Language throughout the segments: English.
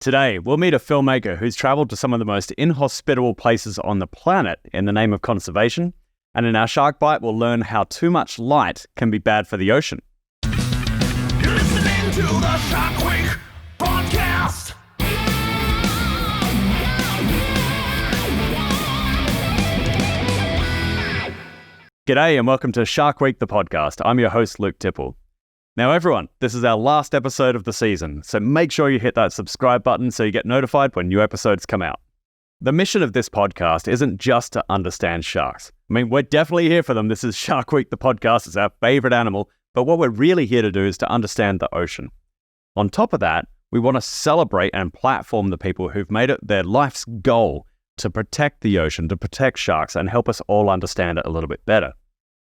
Today, we'll meet a filmmaker who's traveled to some of the most inhospitable places on the planet in the name of conservation. And in our Shark Bite, we'll learn how too much light can be bad for the ocean. You're listening to the Shark Week podcast. G'day and welcome to Shark Week, the podcast. I'm your host, Luke Tipple. Now everyone, this is our last episode of the season, so make sure you hit that subscribe button so you get notified when new episodes come out. The mission of this podcast isn't just to understand sharks. I mean, we're definitely here for them. This is Shark Week, the podcast. It's our favorite animal. But what we're really here to do is to understand the ocean. On top of that, we want to celebrate and platform the people who've made it their life's goal to protect the ocean, to protect sharks, and help us all understand it a little bit better.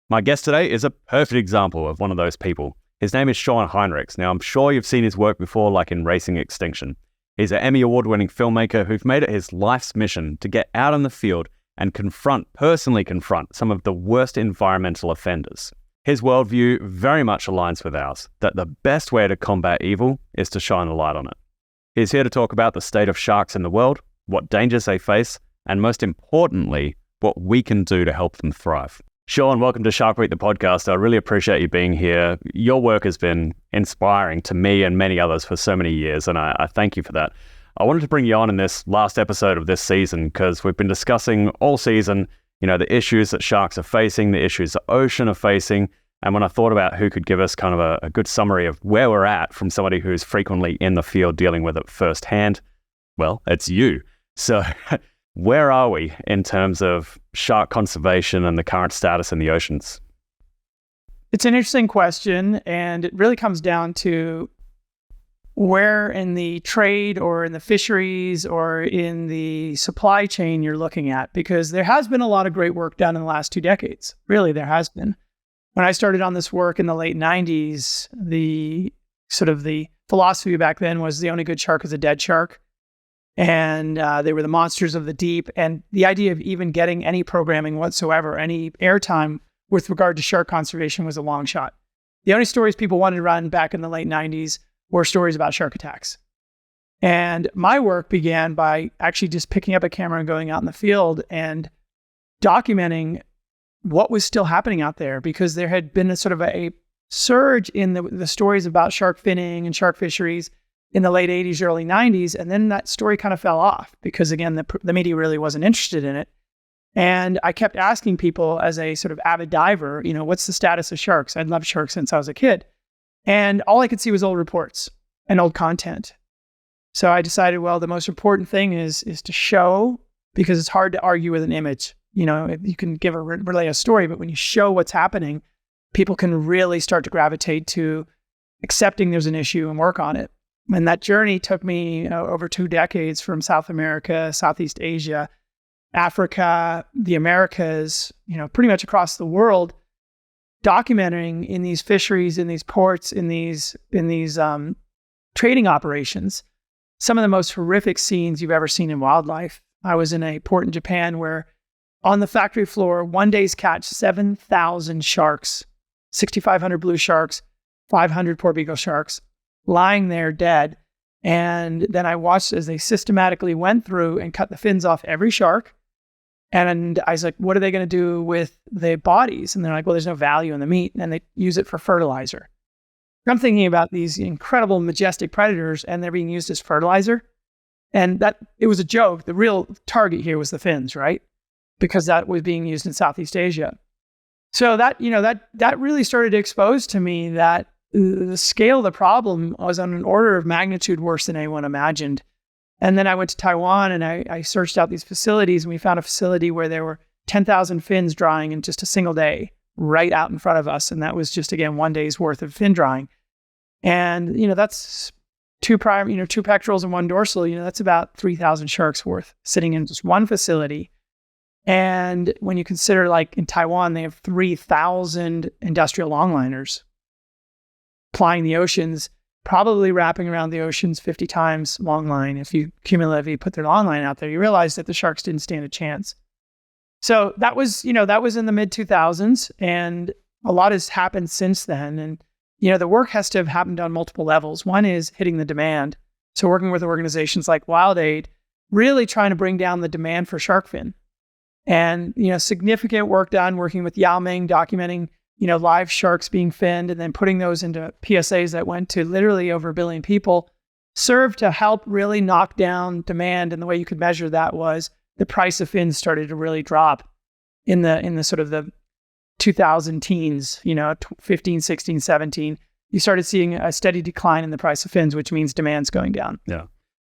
My guest today is a perfect example of one of those people. His name is Shawn Heinrichs. Now, I'm sure you've seen his work before, like in Racing Extinction. He's an Emmy award-winning filmmaker who's made it his life's mission to get out in the field and personally confront some of the worst environmental offenders. His worldview very much aligns with ours, that the best way to combat evil is to shine a light on it. He's here to talk about the state of sharks in the world, what dangers they face, and most importantly, what we can do to help them thrive. Shawn, welcome to Shark Week, the podcast. I really appreciate you being here. Your work has been inspiring to me and many others for so many years, and I thank you for that. I wanted to bring you on in this last episode of this season because we've been discussing all season, the issues that sharks are facing, the issues the ocean are facing, and when I thought about who could give us kind of a good summary of where we're at from somebody who's frequently in the field dealing with it firsthand, well, it's you. So where are we in terms of shark conservation and the current status in the oceans? It's an interesting question, and it really comes down to where in the trade or in the fisheries or in the supply chain you're looking at, because there has been a lot of great work done in the last 2 decades. Really, there has been. When I started on this work in the late 90s, the philosophy back then was the only good shark is a dead shark. And they were the monsters of the deep. And the idea of even getting any programming whatsoever, any airtime with regard to shark conservation was a long shot. The only stories people wanted to run back in the late 90s were stories about shark attacks. And my work began by actually just picking up a camera and going out in the field and documenting what was still happening out there, because there had been a surge in the stories about shark finning and shark fisheries in the late 80s, early 90s. And then that story kind of fell off because, again, the media really wasn't interested in it. And I kept asking people as a sort of avid diver, what's the status of sharks? I'd loved sharks since I was a kid. And all I could see was old reports and old content. So I decided, well, the most important thing is to show, because it's hard to argue with an image. You can relay a story, but when you show what's happening, people can really start to gravitate to accepting there's an issue and work on it. And that journey took me over 2 decades from South America, Southeast Asia, Africa, the Americas, pretty much across the world, documenting in these fisheries, in these ports, in these trading operations, some of the most horrific scenes you've ever seen in wildlife. I was in a port in Japan where on the factory floor, one day's catch, 7,000 sharks, 6,500 blue sharks, 500 porbeagle sharks, lying there dead. And then I watched as they systematically went through and cut the fins off every shark. And I was like, what are they going to do with the bodies? And they're like, well, there's no value in the meat. And they use it for fertilizer. I'm thinking about these incredible, majestic predators, and they're being used as fertilizer. And that it was a joke. The real target here was the fins, right? Because that was being used in Southeast Asia. So that really started to expose to me that the scale of the problem was on an order of magnitude worse than anyone imagined. And then I went to Taiwan and I searched out these facilities, and we found a facility where there were 10,000 fins drying in just a single day right out in front of us. And that was just, again, 1 day's worth of fin drying. And, that's two pectorals and one dorsal, that's about 3,000 sharks worth sitting in just one facility. And when you consider, like in Taiwan, they have 3,000 industrial longliners plying the oceans, probably wrapping around the oceans 50 times long line. If you cumulatively put their long line out there, you realize that the sharks didn't stand a chance. So that was in the mid 2000s, and a lot has happened since then. And, the work has to have happened on multiple levels. One is hitting the demand. So working with organizations like Wild Aid, really trying to bring down the demand for shark fin. And, significant work done working with Yao Ming, documenting, live sharks being finned and then putting those into PSAs that went to literally over 1 billion people, served to help really knock down demand. And the way you could measure that was the price of fins started to really drop in the sort of the 2000 teens, 15, 16, 17. You started seeing a steady decline in the price of fins, which means demand's going down. Yeah.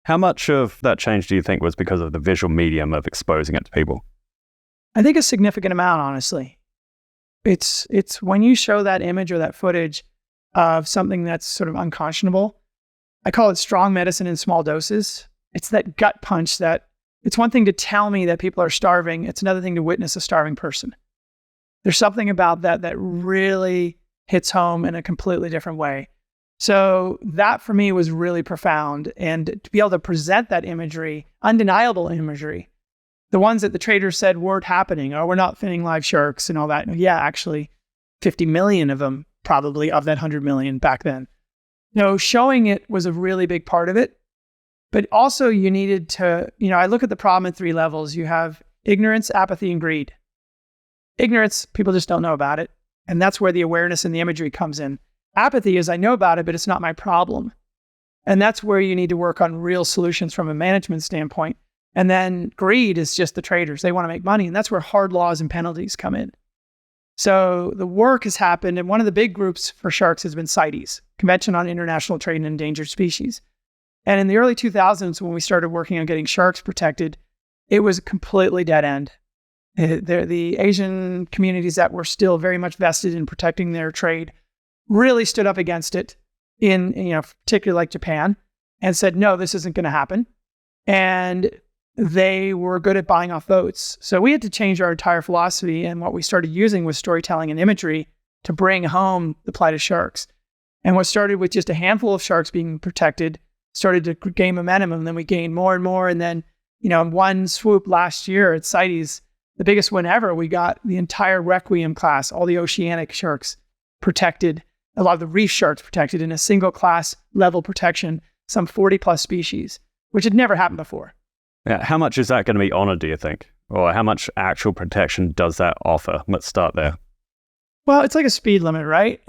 How much of that change do you think was because of the visual medium of exposing it to people? I think a significant amount, honestly. It's when you show that image or that footage of something that's sort of unconscionable. I call it strong medicine in small doses. It's that gut punch that it's one thing to tell me that people are starving. It's another thing to witness a starving person. There's something about that really hits home in a completely different way. So that for me was really profound. And to be able to present that imagery, undeniable imagery, the ones that the traders said weren't happening, we're not finning live sharks and all that. Yeah, actually 50 million of them probably of that 100 million back then. Showing it was a really big part of it. But also you needed to, I look at the problem at 3 levels. You have ignorance, apathy, and greed. Ignorance, people just don't know about it. And that's where the awareness and the imagery comes in. Apathy is I know about it, but it's not my problem. And that's where you need to work on real solutions from a management standpoint. And then greed is just the traders. They want to make money. And that's where hard laws and penalties come in. So the work has happened. And one of the big groups for sharks has been CITES, Convention on International Trade in Endangered Species. And in the early 2000s, when we started working on getting sharks protected, it was a completely dead end. The Asian communities that were still very much vested in protecting their trade really stood up against it in, particularly like Japan, and said, no, this isn't going to happen. And they were good at buying off votes. So we had to change our entire philosophy. And what we started using was storytelling and imagery to bring home the plight of sharks. And what started with just a handful of sharks being protected started to gain momentum. And then we gained more and more. And then, in one swoop last year at CITES, the biggest win ever, we got the entire Requiem class, all the oceanic sharks protected, a lot of the reef sharks protected in a single class level protection, some 40 plus species, which had never happened before. Yeah, how much is that going to be honored, do you think? Or how much actual protection does that offer? Let's start there. Well, it's like a speed limit, right?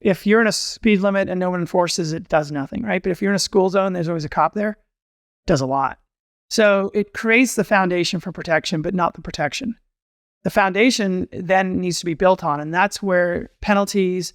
If you're in a speed limit and no one enforces it, does nothing, right? But if you're in a school zone, there's always a cop there, it does a lot. So it creates the foundation for protection, but not the protection. The foundation then needs to be built on, and that's where penalties,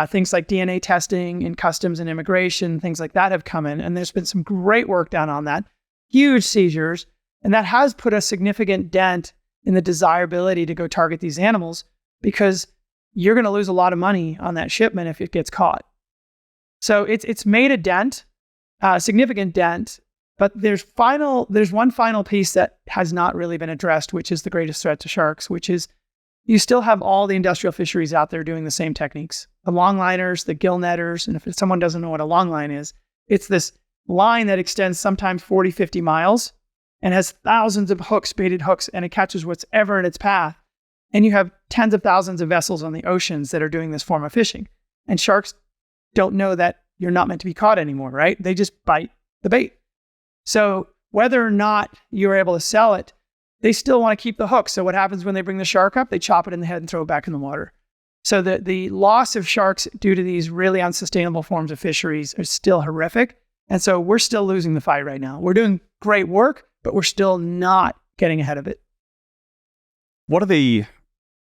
things like DNA testing in customs and immigration, things like that have come in. And there's been some great work done on that. Huge seizures, and that has put a significant dent in the desirability to go target these animals because you're going to lose a lot of money on that shipment if it gets caught. So it's made a dent, a significant dent, but there's one final piece that has not really been addressed, which is the greatest threat to sharks, which is you still have all the industrial fisheries out there doing the same techniques. The longliners, the gill netters, and if someone doesn't know what a longline is, it's this line that extends sometimes 40, 50 miles and has thousands of hooks, baited hooks, and it catches whatever in its path. And you have tens of thousands of vessels on the oceans that are doing this form of fishing. And sharks don't know that you're not meant to be caught anymore, right? They just bite the bait. So whether or not you're able to sell it, they still want to keep the hook. So what happens when they bring the shark up? They chop it in the head and throw it back in the water. So the loss of sharks due to these really unsustainable forms of fisheries is still horrific. And so we're still losing the fight right now. We're doing great work, but we're still not getting ahead of it. What are the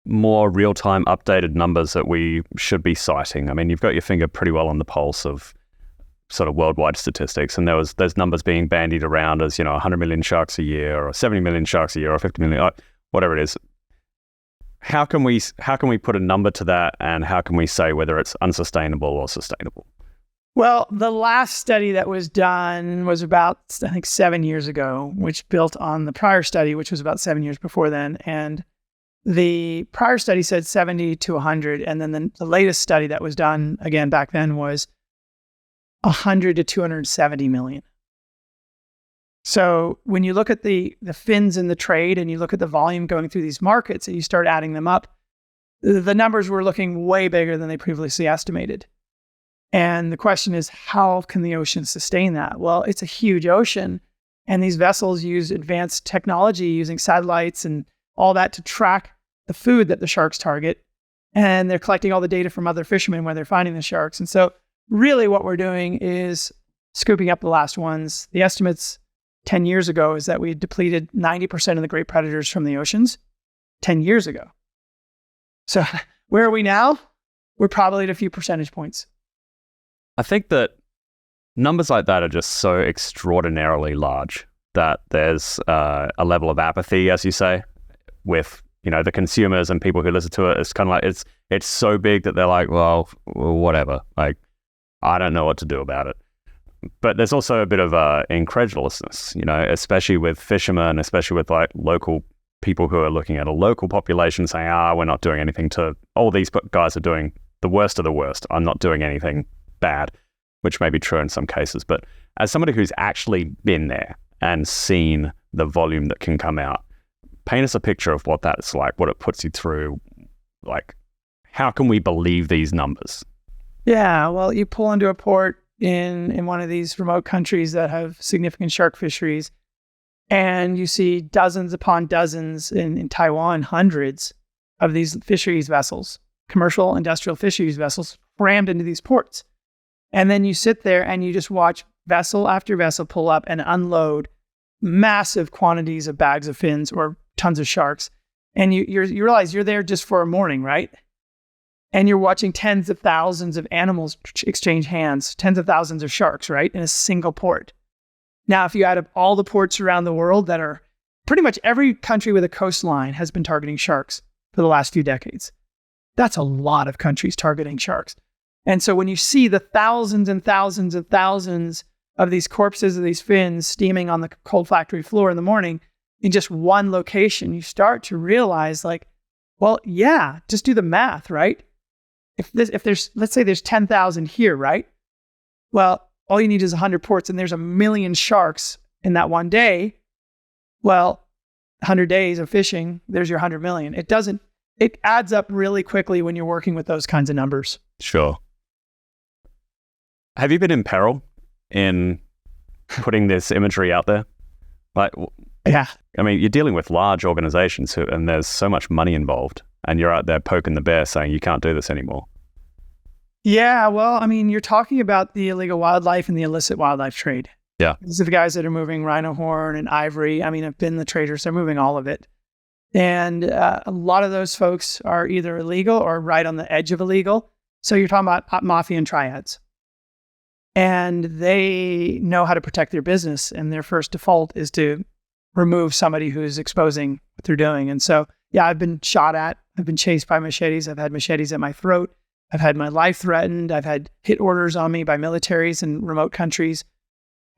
more real-time updated numbers that we should be citing? I mean, you've got your finger pretty well on the pulse of sort of worldwide statistics, and there's numbers being bandied around as, 100 million sharks a year or 70 million sharks a year or 50 million, whatever it is. How can we put a number to that, and how can we say whether it's unsustainable or sustainable? Well, the last study that was done was about, I think, 7 years ago, which built on the prior study, which was about 7 years before then. And the prior study said 70 to 100. And then the latest study that was done, again, back then was 100 to 270 million. So when you look at the fins in the trade and you look at the volume going through these markets and you start adding them up, the numbers were looking way bigger than they previously estimated. And the question is, how can the ocean sustain that? Well, it's a huge ocean, and these vessels use advanced technology using satellites and all that to track the food that the sharks target. And they're collecting all the data from other fishermen where they're finding the sharks. And so really what we're doing is scooping up the last ones. The estimates 10 years ago is that we depleted 90% of the great predators from the oceans 10 years ago. So where are we now? We're probably at a few percentage points. I think that numbers like that are just so extraordinarily large that there's a level of apathy, as you say, with the consumers and people who listen to it. It's kind of like it's so big that they're like, well, whatever. Like, I don't know what to do about it. But there's also a bit of incredulousness, especially with fishermen, especially with like local people who are looking at a local population saying, we're not doing anything to, all these guys are doing the worst of the worst. I'm not doing anything bad, which may be true in some cases. But as somebody who's actually been there and seen the volume that can come out, paint us a picture of what that's like, what it puts you through. Like, how can we believe these numbers? Yeah, well, you pull into a port in one of these remote countries that have significant shark fisheries, and you see dozens upon dozens in Taiwan, hundreds of these fisheries vessels, commercial industrial fisheries vessels crammed into these ports. And then you sit there and you just watch vessel after vessel pull up and unload massive quantities of bags of fins or tons of sharks. And you realize you're there just for a morning, right? And you're watching tens of thousands of animals exchange hands, tens of thousands of sharks, right? In a single port. Now, if you add up all the ports around the world that are pretty much every country with a coastline has been targeting sharks for the last few decades. That's a lot of countries targeting sharks. And so when you see the thousands and thousands and thousands of these corpses of these fins steaming on the cold factory floor in the morning in just one location, you start to realize like, well, yeah, just do the math, right? If there's, let's say there's 10,000 here, right? Well, all you need is 100 ports and there's 1 million sharks in that one day. Well, 100 days of fishing, there's your 100 million. It adds up really quickly when you're working with those kinds of numbers. Sure. Have you been in peril in putting this imagery out there? Like, yeah. I mean, you're dealing with large organizations and there's so much money involved, and you're out there poking the bear saying you can't do this anymore. Yeah, well, I mean, you're talking about the illegal wildlife and the illicit wildlife trade. Yeah. These are the guys that are moving rhino horn and ivory. I mean, I've been the traders. They're moving all of it. And a lot of those folks are either illegal or right on the edge of illegal. So you're talking about mafia and triads. And they know how to protect their business. And their first default is to remove somebody who's exposing what they're doing. And so, yeah, I've been shot at. I've been chased by machetes. I've had machetes at my throat. I've had my life threatened. I've had hit orders on me by militaries in remote countries.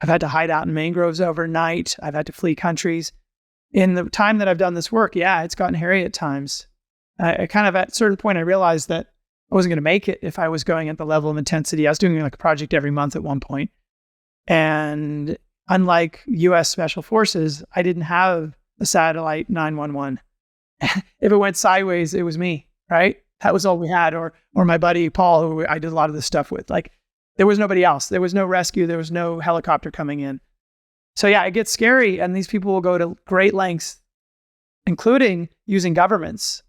I've had to hide out in mangroves overnight. I've had to flee countries. In the time that I've done this work, yeah, it's gotten hairy at times. I kind of, at a certain point, I realized that I wasn't going to make it if I was going at the level of intensity. I was doing like a project every month at one point. And unlike U.S. Special Forces, I didn't have a satellite 911. If it went sideways, it was me, right? That was all we had. Or my buddy, Paul, who I did a lot of this stuff with. Like, there was nobody else. There was no rescue. There was no helicopter coming in. So yeah, it gets scary. And these people will go to great lengths, including using governments,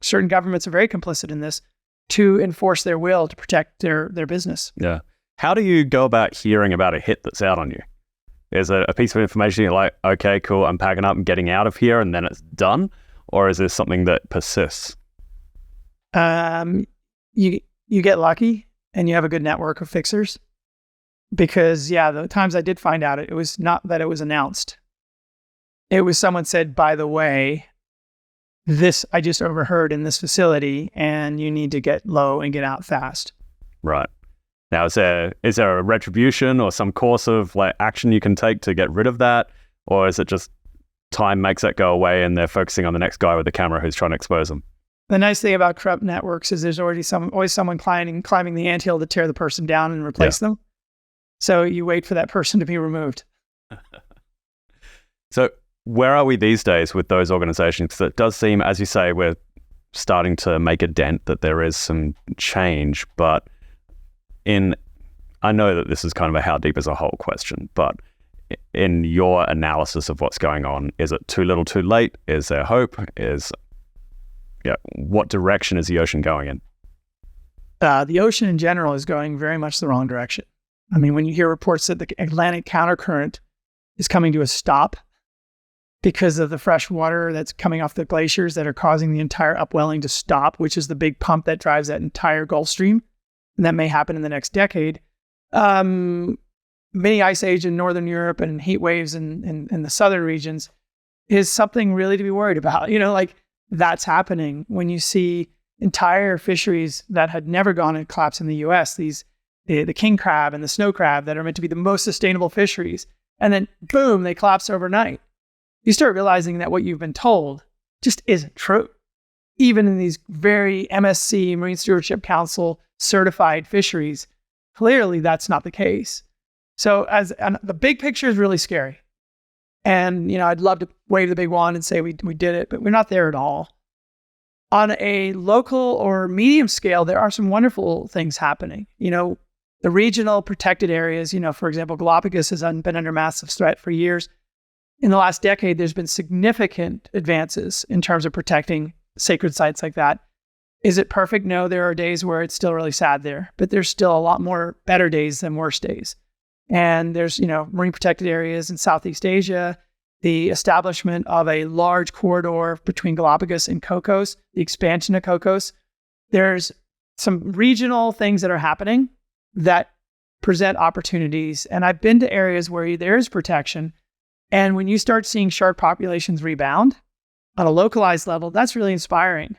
certain governments are very complicit in this, to enforce their will to protect their business. Yeah. How do you go about hearing about a hit that's out on you? Is it a piece of information you're like, okay, cool, I'm packing up and getting out of here and then it's done? Or is this something that persists? You get lucky and you have a good network of fixers. Because, yeah, the times I did find out, it was not that it was announced. It was someone said, by the way, this I just overheard in this facility and you need to get low and get out fast. Right. Now, is there a retribution or some course of like action you can take to get rid of that? Or is it just time makes that go away and they're focusing on the next guy with the camera who's trying to expose them? The nice thing about corrupt networks is there's always someone climbing the anthill to tear the person down and replace them. So you wait for that person to be removed. So where are we these days with those organizations? It does seem, as you say, we're starting to make a dent, that there is some change, but I know that this is kind of a how deep is a hole question, but in your analysis of what's going on, is it too little too late? Is there hope? What direction is the ocean going in? The ocean in general is going very much the wrong direction. I mean, when you hear reports that the Atlantic countercurrent is coming to a stop because of the fresh water that's coming off the glaciers that are causing the entire upwelling to stop, which is the big pump that drives that entire Gulf Stream, and that may happen in the next decade. Mini ice age in Northern Europe and heat waves in the southern regions is something really to be worried about. That's happening when you see entire fisheries that had never gone into collapse in the US, the king crab and the snow crab that are meant to be the most sustainable fisheries, and then boom, they collapse overnight. You start realizing that what you've been told just isn't true. Even in these very MSC, Marine Stewardship Council certified fisheries, clearly that's not the case. So and the big picture is really scary. And, I'd love to wave the big wand and say we did it, but we're not there at all. On a local or medium scale, there are some wonderful things happening. The regional protected areas, for example, Galapagos has been under massive threat for years. In the last decade, there's been significant advances in terms of protecting sacred sites like that. Is it perfect? No, there are days where it's still really sad there, but there's still a lot more better days than worse days. And there's, marine protected areas in Southeast Asia, the establishment of a large corridor between Galapagos and Cocos, the expansion of Cocos. There's some regional things that are happening that present opportunities. And I've been to areas where there is protection. And when you start seeing shark populations rebound on a localized level, that's really inspiring.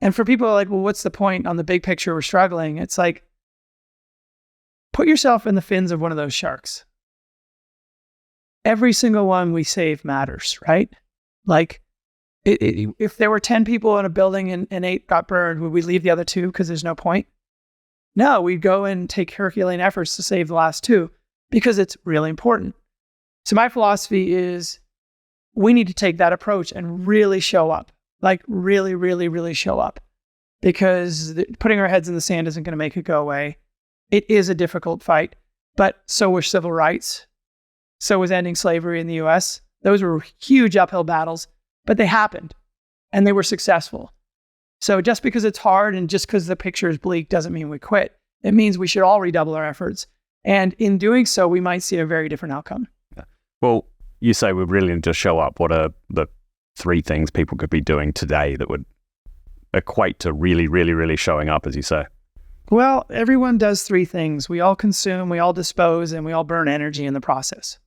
And for people who are like, well, what's the point on the big picture? We're struggling. It's like, put yourself in the fins of one of those sharks. Every single one we save matters, right? If there were 10 people in a building and 8 got burned, would we leave the other 2 because there's no point? No, we'd go and take Herculean efforts to save the last 2 because it's really important. So my philosophy is we need to take that approach and really show up, really, really, really show up, because putting our heads in the sand isn't going to make it go away. It is a difficult fight, but so was civil rights. So was ending slavery in the US. Those were huge uphill battles, but they happened and they were successful. So just because it's hard and just because the picture is bleak doesn't mean we quit. It means we should all redouble our efforts. And in doing so, we might see a very different outcome. Well, you say we really need to show up. What are the 3 things people could be doing today that would equate to really, really, really showing up, as you say? Well, everyone does 3 things. We all consume, we all dispose, and we all burn energy in the process.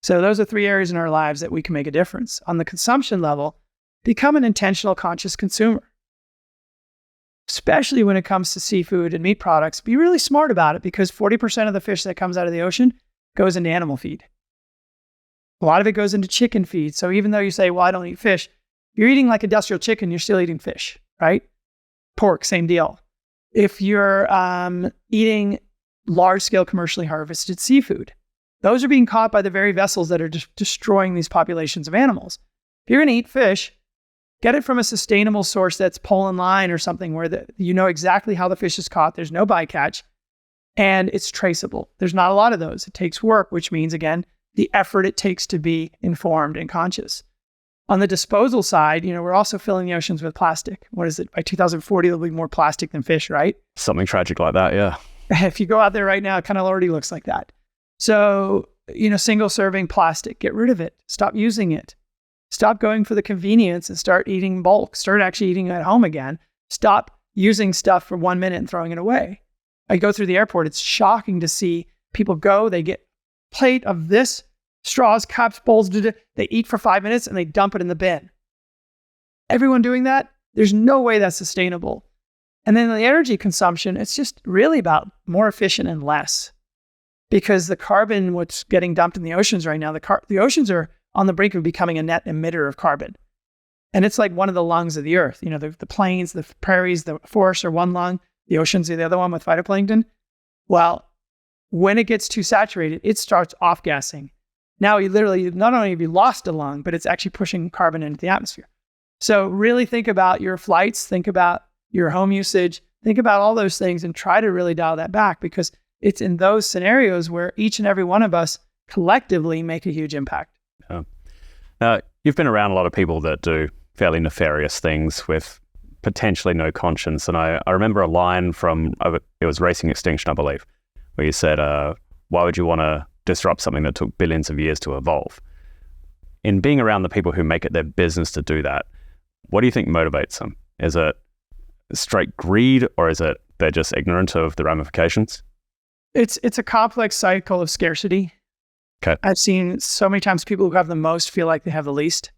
So those are 3 areas in our lives that we can make a difference. On the consumption level, become an intentional, conscious consumer. Especially when it comes to seafood and meat products, be really smart about it, because 40% of the fish that comes out of the ocean goes into animal feed. A lot of it goes into chicken feed. So even though you say, well, I don't eat fish, you're eating like industrial chicken, you're still eating fish, right? Pork, same deal. If you're eating large-scale commercially harvested seafood, those are being caught by the very vessels that are destroying these populations of animals. If you're going to eat fish, get it from a sustainable source that's pole and line or something where you know exactly how the fish is caught. There's no bycatch, and it's traceable. There's not a lot of those. It takes work, which means, again, the effort it takes to be informed and conscious. On the disposal side, we're also filling the oceans with plastic. What is it? By 2040, there'll be more plastic than fish, right? Something tragic like that, yeah. If you go out there right now, it kind of already looks like that. So, single serving plastic, get rid of it. Stop using it. Stop going for the convenience and start eating bulk. Start actually eating at home again. Stop using stuff for 1 minute and throwing it away. I go through the airport. It's shocking to see people go, they get a plate of this, straws, cups, bowls, they eat for 5 minutes and they dump it in the bin. Everyone doing that, there's no way that's sustainable. And then the energy consumption, it's just really about more efficient and less. Because the carbon, what's getting dumped in the oceans right now, the oceans are on the brink of becoming a net emitter of carbon. And it's like one of the lungs of the earth. The plains, the prairies, the forests are one lung, the oceans are the other one with phytoplankton. Well, when it gets too saturated, it starts off-gassing. Now you literally, not only have you lost a lung, but it's actually pushing carbon into the atmosphere. So really think about your flights, think about your home usage, Think about all those things and try to really dial that back, because it's in those scenarios where each and every one of us collectively make a huge impact. Yeah. Now, you've been around a lot of people that do fairly nefarious things with potentially no conscience. And I remember a line from, it was Racing Extinction, I believe, where you said, why would you want to disrupt something that took billions of years to evolve? In being around the people who make it their business to do that, what do you think motivates them? Is it straight greed, or is it they're just ignorant of the ramifications? It's a complex cycle of scarcity. Okay. I've seen so many times people who have the most feel like they have the least.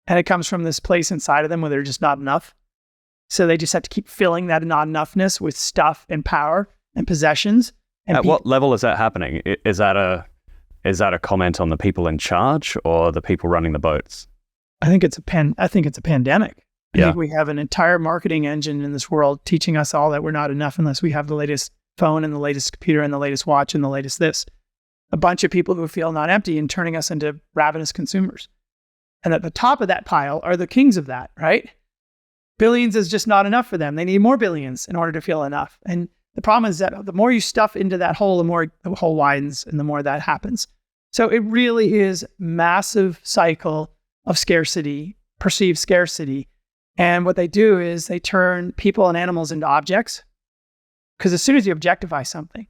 And it comes from this place inside of them where they're just not enough. So they just have to keep filling that not enoughness with stuff and power and possessions. And At what level is that happening? Is that a comment on the people in charge or the people running the boats? I think it's a pandemic. I Yeah. think we have an entire marketing engine in this world teaching us all that we're not enough unless we have the latest phone and the latest computer and the latest watch and the latest this. A bunch of people who feel not empty and turning us into ravenous consumers. And at the top of that pile are the kings of that, right? Billions is just not enough for them. They need more billions in order to feel enough. And the problem is that the more you stuff into that hole, the more the hole widens and the more that happens. So it really is massive cycle of scarcity, perceived scarcity. And what they do is they turn people and animals into objects. Because as soon as you objectify something,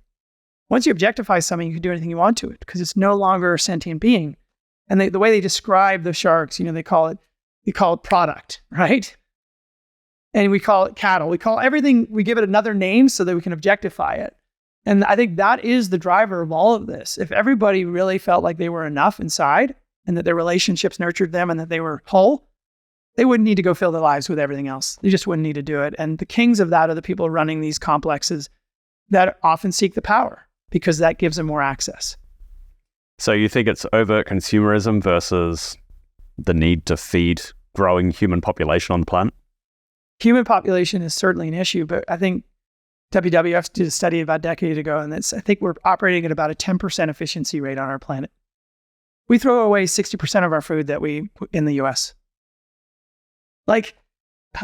once you objectify something, you can do anything you want to it because it's no longer a sentient being. And the way they describe the sharks, they call it product, right? And we call it cattle. We call everything, we give it another name so that we can objectify it. And I think that is the driver of all of this. If everybody really felt like they were enough inside and that their relationships nurtured them and that they were whole, they wouldn't need to go fill their lives with everything else. They just wouldn't need to do it. And the kings of that are the people running these complexes that often seek the power because that gives them more access. So you think it's overt consumerism versus the need to feed growing human population on the planet? Human population is certainly an issue, but I think WWF did a study about a decade ago, and I think we're operating at about a 10% efficiency rate on our planet. We throw away 60% of our food that we in the US. Like,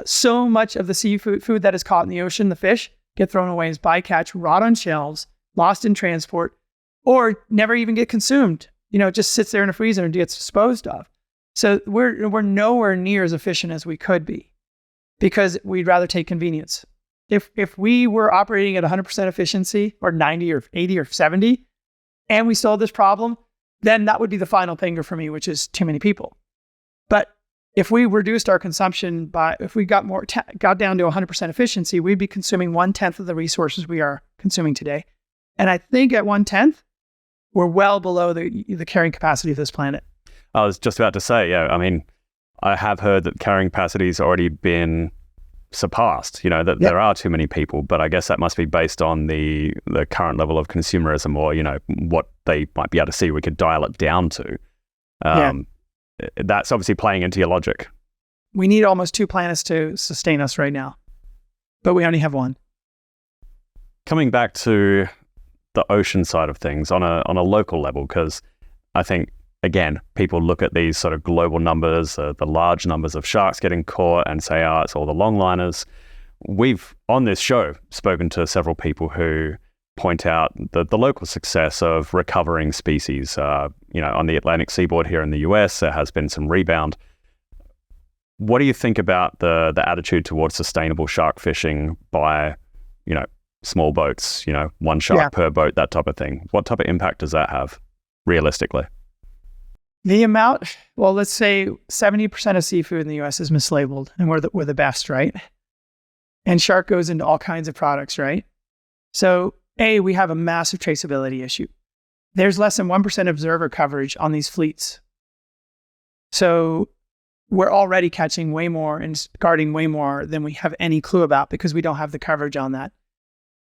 so much of the food that is caught in the ocean, the fish, get thrown away as bycatch, rot on shelves, lost in transport, or never even get consumed. It just sits there in a freezer and gets disposed of. So we're nowhere near as efficient as we could be because we'd rather take convenience. If we were operating at 100% efficiency or 90 or 80 or 70, and we solved this problem, then that would be the final finger for me, which is too many people. But if we reduced our consumption if we got down to 100% efficiency, we'd be consuming 1/10 of the resources we are consuming today. And I think at 1/10, we're well below the carrying capacity of this planet. I was just about to say, yeah, I mean, I have heard that carrying capacity has already been surpassed, that there are too many people, but I guess that must be based on the current level of consumerism or, what they might be able to see we could dial it down to. That's obviously playing into your logic. We need almost 2 planets to sustain us right now, but we only have 1. Coming back to the ocean side of things on a local level, because I think, again, people look at these sort of global numbers, the large numbers of sharks getting caught and say, it's all the longliners. We've, on this show, spoken to several people who point out the local success of recovering species. On the Atlantic seaboard here in the US, there has been some rebound. What do you think about the attitude towards sustainable shark fishing by, small boats, 1 shark per boat, that type of thing? What type of impact does that have, realistically? The amount, let's say 70% of seafood in the US is mislabeled, and we're the best, right? And shark goes into all kinds of products, right? So, we have a massive traceability issue. There's less than 1% observer coverage on these fleets. So we're already catching way more and guarding way more than we have any clue about because we don't have the coverage on that.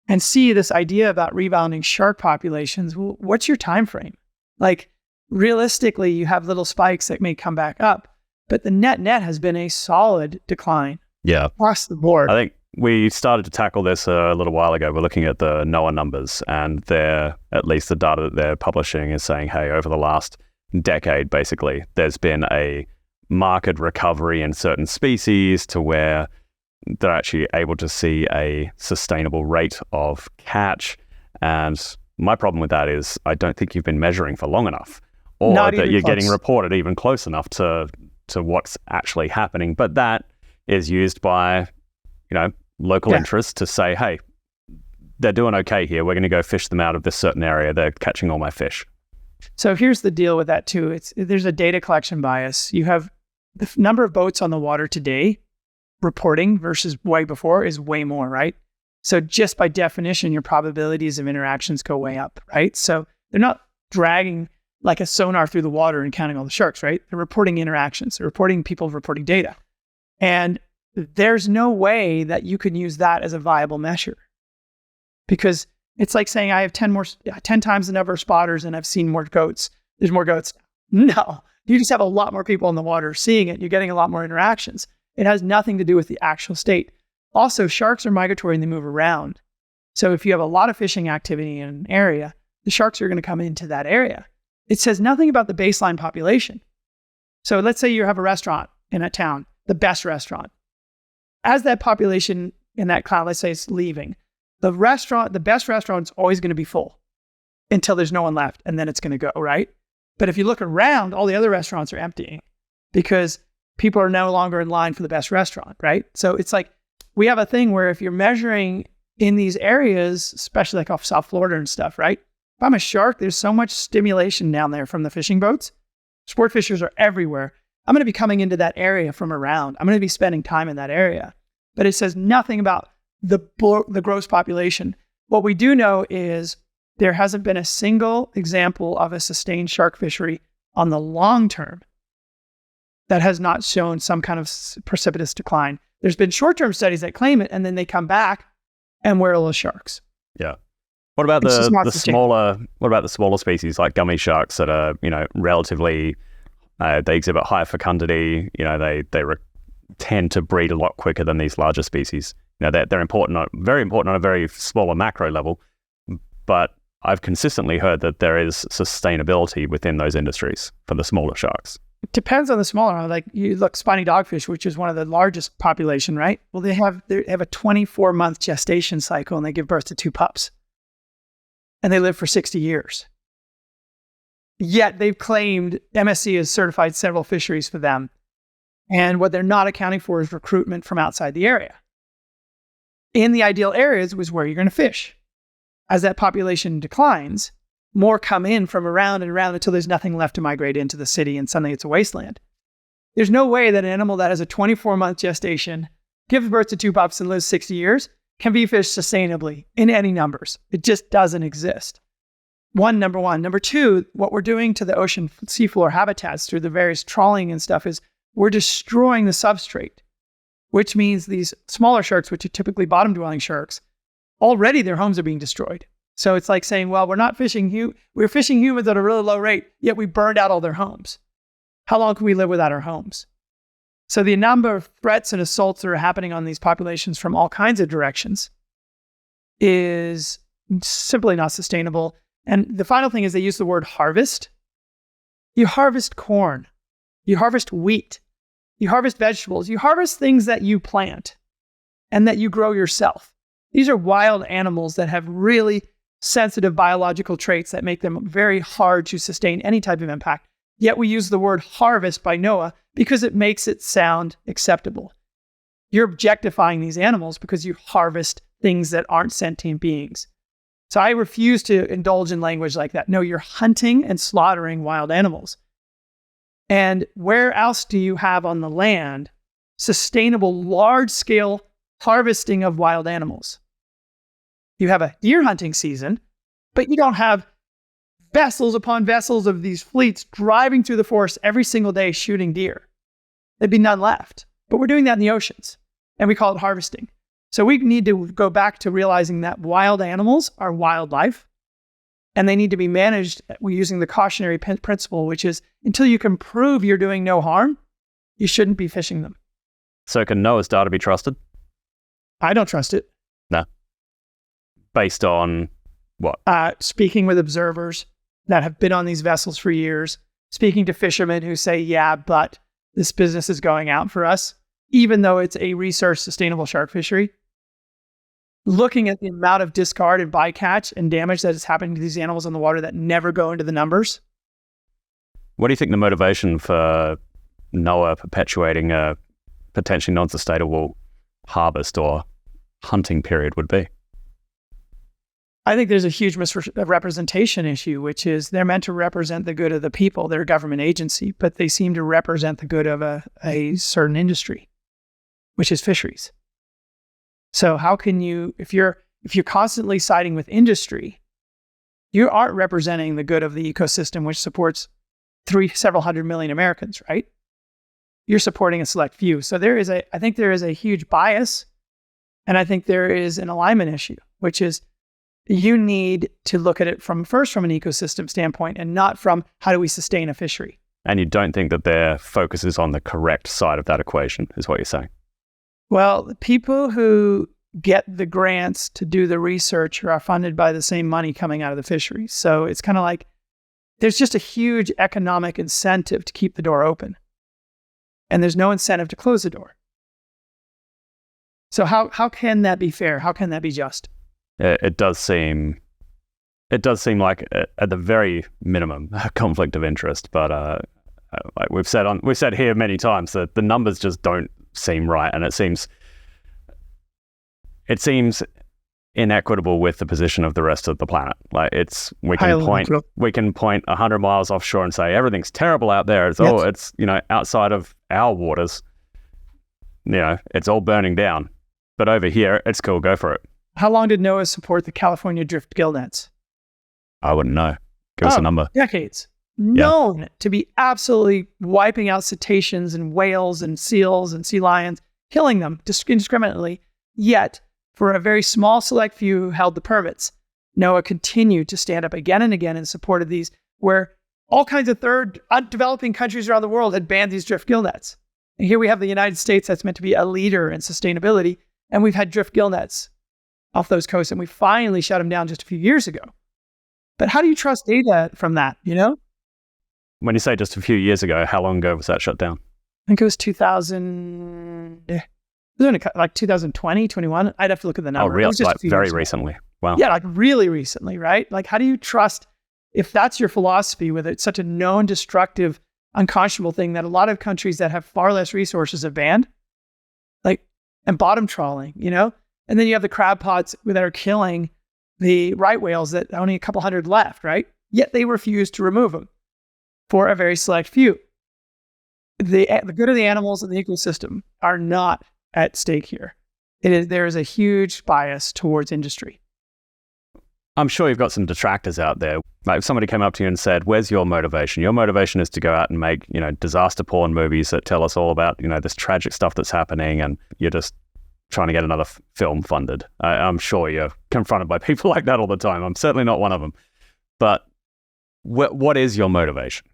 And this idea about rebounding shark populations, what's your time frame? Like, realistically, you have little spikes that may come back up, but the net has been a solid decline across the board. I think we started to tackle this a little while ago. We're looking at the NOAA numbers, and at least the data that they're publishing is saying, hey, over the last decade, basically, there's been a marked recovery in certain species to where they're actually able to see a sustainable rate of catch. And my problem with that is I don't think you've been measuring for long enough, or Not that even you're close. getting reported even close enough to what's actually happening. But that is used by, local interests to say, hey, they're doing okay here. We're going to go fish them out of this certain area. They're catching all my fish. So here's the deal with that too. There's a data collection bias. You have the number of boats on the water today reporting versus way before is way more, right? So just by definition, your probabilities of interactions go way up, right? So they're not dragging like a sonar through the water and counting all the sharks, right? They're reporting interactions. They're reporting people reporting data. And there's no way that you can use that as a viable measure, because it's like saying I have 10 times the number of spotters and I've seen more goats. There's more goats. No, you just have a lot more people in the water seeing it. You're getting a lot more interactions. It has nothing to do with the actual state. Also, sharks are migratory and they move around. So if you have a lot of fishing activity in an area, the sharks are going to come into that area. It says nothing about the baseline population. So let's say you have a restaurant in a town, the best restaurant. As that population in that town, let's say it's leaving, the best restaurant is always going to be full until there's no one left, and then it's going to go, right? But if you look around, all the other restaurants are emptying because people are no longer in line for the best restaurant, right? So it's like we have a thing where if you're measuring in these areas, especially like off South Florida and stuff, right? If I'm a shark, there's so much stimulation down there from the fishing boats. Sport fishers are everywhere. I'm going to be coming into that area from around. I'm going to be spending time in that area. But it says nothing about the gross population. What we do know is there hasn't been a single example of a sustained shark fishery on the long term that has not shown some kind of precipitous decline. There's been short-term studies that claim it, and then they come back and we're all sharks. Yeah. What about the smaller species like gummy sharks that are, relatively, they exhibit higher fecundity, they tend to breed a lot quicker than these larger species. They're important, very important on a very smaller macro level, but I've consistently heard that there is sustainability within those industries for the smaller sharks. It depends on the smaller. Like you look, spiny dogfish, which is one of the largest population, right? Well, they have a 24-month gestation cycle and they give birth to 2 pups. And they live for 60 years. Yet they've claimed MSC has certified several fisheries for them. And what they're not accounting for is recruitment from outside the area. In the ideal areas was where you're going to fish. As that population declines, more come in from around and around until there's nothing left to migrate into the city and suddenly it's a wasteland. There's no way that an animal that has a 24-month gestation, gives birth to 2 pups and lives 60 years can be fished sustainably in any numbers. It just doesn't exist. Number one. Number two, what we're doing to the ocean seafloor habitats through the various trawling and stuff is we're destroying the substrate, which means these smaller sharks, which are typically bottom-dwelling sharks, already their homes are being destroyed. So it's like saying, well, we're fishing humans at a really low rate, yet we burned out all their homes. How long can we live without our homes? So the number of threats and assaults that are happening on these populations from all kinds of directions is simply not sustainable. And the final thing is they use the word harvest. You harvest corn. You harvest wheat. You harvest vegetables. You harvest things that you plant and that you grow yourself. These are wild animals that have really sensitive biological traits that make them very hard to sustain any type of impact. Yet we use the word harvest by NOAA because it makes it sound acceptable. You're objectifying these animals because you harvest things that aren't sentient beings. So I refuse to indulge in language like that. No, you're hunting and slaughtering wild animals. And where else do you have on the land sustainable, large-scale harvesting of wild animals? You have a deer hunting season, but you don't have vessels upon vessels of these fleets driving through the forest every single day shooting deer. There'd be none left. But we're doing that in the oceans, and we call it harvesting. So we need to go back to realizing that wild animals are wildlife, and they need to be managed using the cautionary principle, which is until you can prove you're doing no harm, you shouldn't be fishing them. So can NOAA's data be trusted? I don't trust it. No. Based on what? Speaking with observers that have been on these vessels for years, speaking to fishermen who say, yeah, but this business is going out for us. even though it's a research sustainable shark fishery, looking at the amount of discard and bycatch and damage that is happening to these animals in the water that never go into the numbers. What do you think the motivation for NOAA perpetuating a potentially non-sustainable harvest or hunting period would be? I think there's a huge misrepresentation issue, which is they're meant to represent the good of the people. They're a government agency, but they seem to represent the good of a certain industry, which is fisheries. So how can you, if you're constantly siding with industry, you aren't representing the good of the ecosystem, which supports several hundred million Americans, right? You're supporting a select few. So I think there is a huge bias, and I think there is an alignment issue, which is you need to look at it from an ecosystem standpoint and not from how do we sustain a fishery. And you don't think that their focus is on the correct side of that equation, is what you're saying? Well, the people who get the grants to do the research are funded by the same money coming out of the fisheries. So it's kind of like there's just a huge economic incentive to keep the door open. And there's no incentive to close the door. So how can that be fair? How can that be just? It does seem like at the very minimum a conflict of interest, but like we've said here many times that the numbers just don't seem right, and it seems inequitable with the position of the rest of the planet. Like we can point 100 miles offshore and say everything's terrible out there. It's outside of our waters, it's all burning down, but over here it's cool. Go for it. How long did NOAA support the California drift gill nets? I wouldn't know. Give us a number. Decades. Known to be absolutely wiping out cetaceans and whales and seals and sea lions, killing them indiscriminately. Yet, for a very small select few who held the permits, NOAA continued to stand up again and again in support of these, where all kinds of developing countries around the world had banned these drift gill nets. And here we have the United States that's meant to be a leader in sustainability, and we've had drift gill nets off those coasts, and we finally shut them down just a few years ago. But how do you trust data from that, When you say just a few years ago, how long ago was that shut down? I think it was 2020, 21. I'd have to look at the number. Oh, really? Like very recently. Wow. Yeah, like really recently, right? Like, how do you trust, if that's your philosophy with it, such a known destructive, unconscionable thing that a lot of countries that have far less resources have banned, and bottom trawling, And then you have the crab pots that are killing the right whales that only a couple hundred left, right? Yet they refuse to remove them for a very select few. The good of the animals and the ecosystem are not at stake here. There is a huge bias towards industry. I'm sure you've got some detractors out there. Like if somebody came up to you and said, where's your motivation? Your motivation is to go out and make, disaster porn movies that tell us all about, this tragic stuff that's happening, and you're just trying to get another film funded. I'm sure you're confronted by people like that all the time. I'm certainly not one of them. But what is your motivation?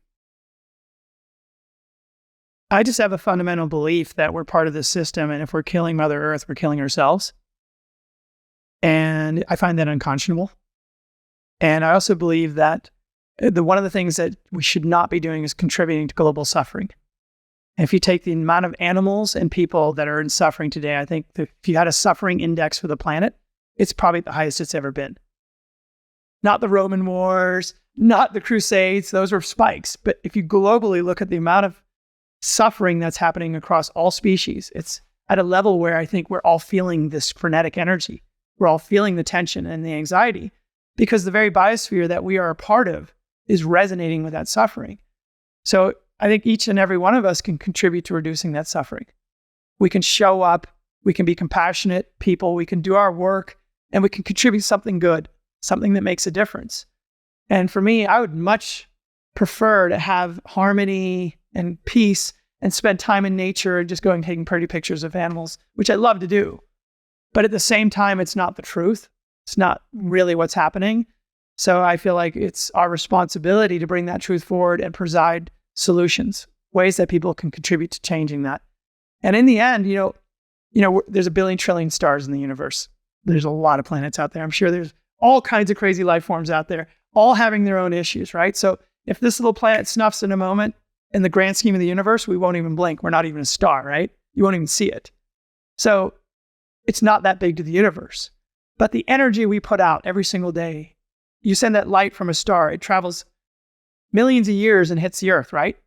I just have a fundamental belief that we're part of this system, and if we're killing Mother Earth, we're killing ourselves. And I find that unconscionable. And I also believe that one of the things that we should not be doing is contributing to global suffering. And if you take the amount of animals and people that are in suffering today, I think that if you had a suffering index for the planet, it's probably the highest it's ever been. Not the Roman Wars, not the Crusades, those were spikes. But if you globally look at the amount of suffering that's happening across all species, it's at a level where I think we're all feeling this frenetic energy. We're all feeling the tension and the anxiety because the very biosphere that we are a part of is resonating with that suffering. So I think each and every one of us can contribute to reducing that suffering. We can show up, we can be compassionate people, we can do our work, and we can contribute something good, something that makes a difference. And for me, I would much prefer to have harmony and peace and spend time in nature and just going taking pretty pictures of animals, which I love to do. But at the same time, it's not the truth. It's not really what's happening. So I feel like it's our responsibility to bring that truth forward and provide solutions, ways that people can contribute to changing that. And in the end, there's a billion trillion stars in the universe. There's a lot of planets out there. I'm sure there's all kinds of crazy life forms out there, all having their own issues, right? So if this little planet snuffs in a moment, in the grand scheme of the universe, we won't even blink. We're not even a star, right? You won't even see it. So it's not that big to the universe. But the energy we put out every single day, you send that light from a star, it travels millions of years and hits the earth, right?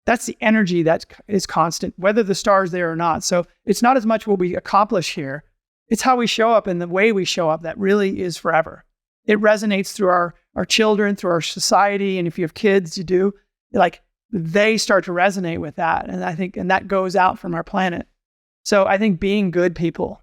That's the energy that is constant, whether the star is there or not. So it's not as much what we accomplish here. It's how we show up and the way we show up that really is forever. It resonates through our children, through our society. And if you have kids, you do. Like, they start to resonate with that. And I think, and that goes out from our planet. So I think being good people,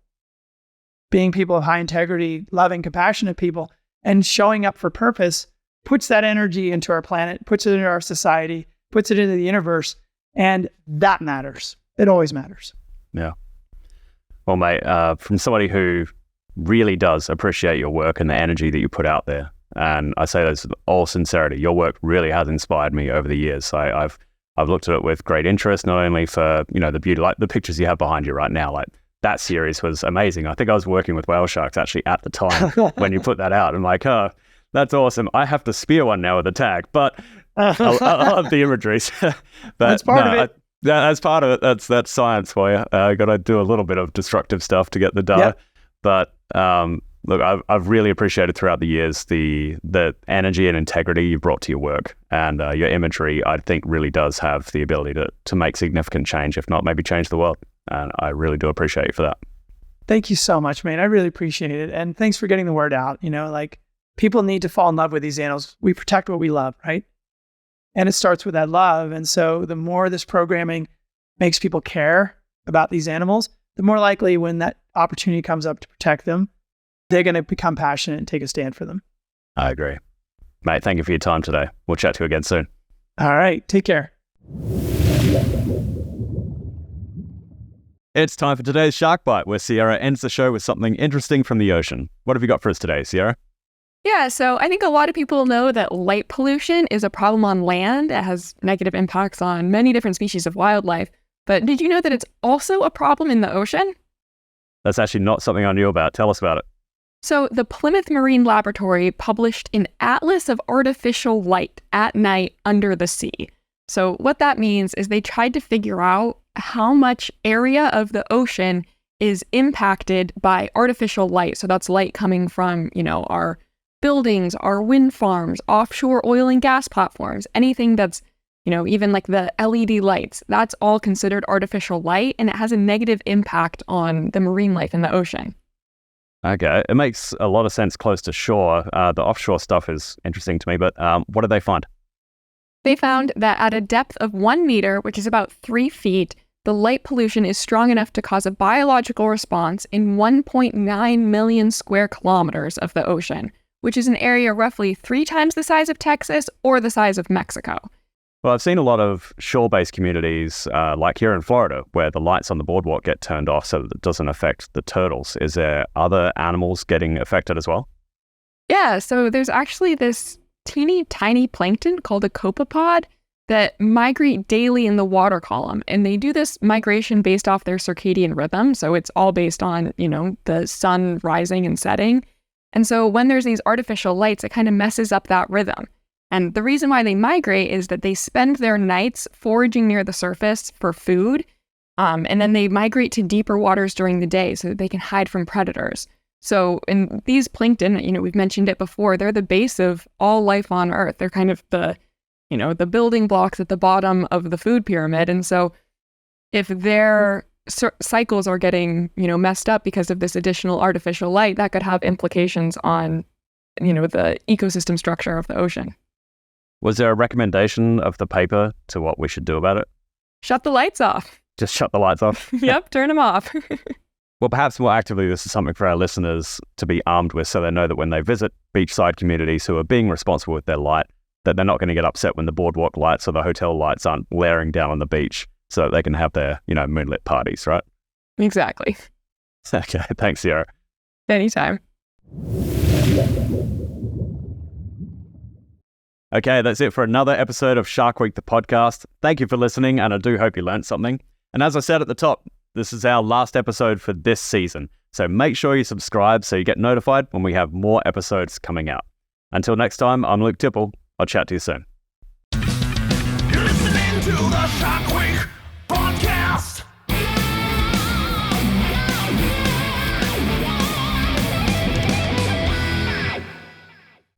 being people of high integrity, loving, compassionate people, and showing up for purpose puts that energy into our planet, puts it into our society, puts it into the universe. And that matters. It always matters. Yeah. Well, mate, from somebody who really does appreciate your work and the energy that you put out there, and I say this with all sincerity, your work really has inspired me over the years. I've looked at it with great interest, not only for, you know, the beauty, like the pictures you have behind you right now, like that series was amazing. I think I was working with whale sharks actually at the time when you put that out. I'm like, oh, that's awesome. I have to spear one now with a tag, but I love the imagery. But that's part of it. That's part of it. That's science for you. I got to do a little bit of destructive stuff to get the data. Yep. But look, I've really appreciated throughout the years the energy and integrity you brought to your work, and your imagery, I think, really does have the ability to make significant change, if not maybe change the world. And I really do appreciate you for that. Thank you so much, man. I really appreciate it. And thanks for getting the word out. You know, like, people need to fall in love with these animals. We protect what we love, right? And it starts with that love. And so the more this programming makes people care about these animals, the more likely when that opportunity comes up to protect them, they're going to become passionate and take a stand for them. I agree. Mate, thank you for your time today. We'll chat to you again soon. All right. Take care. It's time for today's Shark Bite, where Sierra ends the show with something interesting from the ocean. What have you got for us today, Sierra? Yeah, so I think a lot of people know that light pollution is a problem on land. It has negative impacts on many different species of wildlife. But did you know that it's also a problem in the ocean? That's actually not something I knew about. Tell us about it. So the Plymouth Marine Laboratory published an Atlas of Artificial Light at Night Under the Sea. So what that means is they tried to figure out how much area of the ocean is impacted by artificial light. So that's light coming from, you know, our buildings, our wind farms, offshore oil and gas platforms, anything that's, you know, even like the LED lights, that's all considered artificial light, and it has a negative impact on the marine life in the ocean. Okay, it makes a lot of sense close to shore. The offshore stuff is interesting to me, but what did they find? They found that at a depth of 1 meter, which is about 3 feet, the light pollution is strong enough to cause a biological response in 1.9 million square kilometers of the ocean, which is an area roughly 3 times the size of Texas or the size of Mexico. Well, I've seen a lot of shore-based communities, like here in Florida, where the lights on the boardwalk get turned off so that it doesn't affect the turtles. Is there other animals getting affected as well? Yeah, so there's actually this teeny tiny plankton called a copepod that migrate daily in the water column. And they do this migration based off their circadian rhythm. So it's all based on, you know, the sun rising and setting. And so when there's these artificial lights, it kind of messes up that rhythm. And the reason why they migrate is that they spend their nights foraging near the surface for food. And then they migrate to deeper waters during the day so that they can hide from predators. So in these plankton, you know, we've mentioned it before, they're the base of all life on Earth. They're kind of the, you know, the building blocks at the bottom of the food pyramid. And so if their cycles are getting, you know, messed up because of this additional artificial light, that could have implications on, you know, the ecosystem structure of the ocean. Was there a recommendation of the paper to what we should do about it? Shut the lights off. Just shut the lights off? Yep, turn them off. Well, perhaps more actively, this is something for our listeners to be armed with so they know that when they visit beachside communities who are being responsible with their light, that they're not going to get upset when the boardwalk lights or the hotel lights aren't blaring down on the beach so that they can have their, you know, moonlit parties, right? Exactly. Okay, thanks, Sierra. Anytime. Okay, that's it for another episode of Shark Week, the podcast. Thank you for listening, and I do hope you learned something. And as I said at the top, this is our last episode for this season. So make sure you subscribe so you get notified when we have more episodes coming out. Until next time, I'm Luke Tipple. I'll chat to you soon. You're listening to the Shark Week podcast.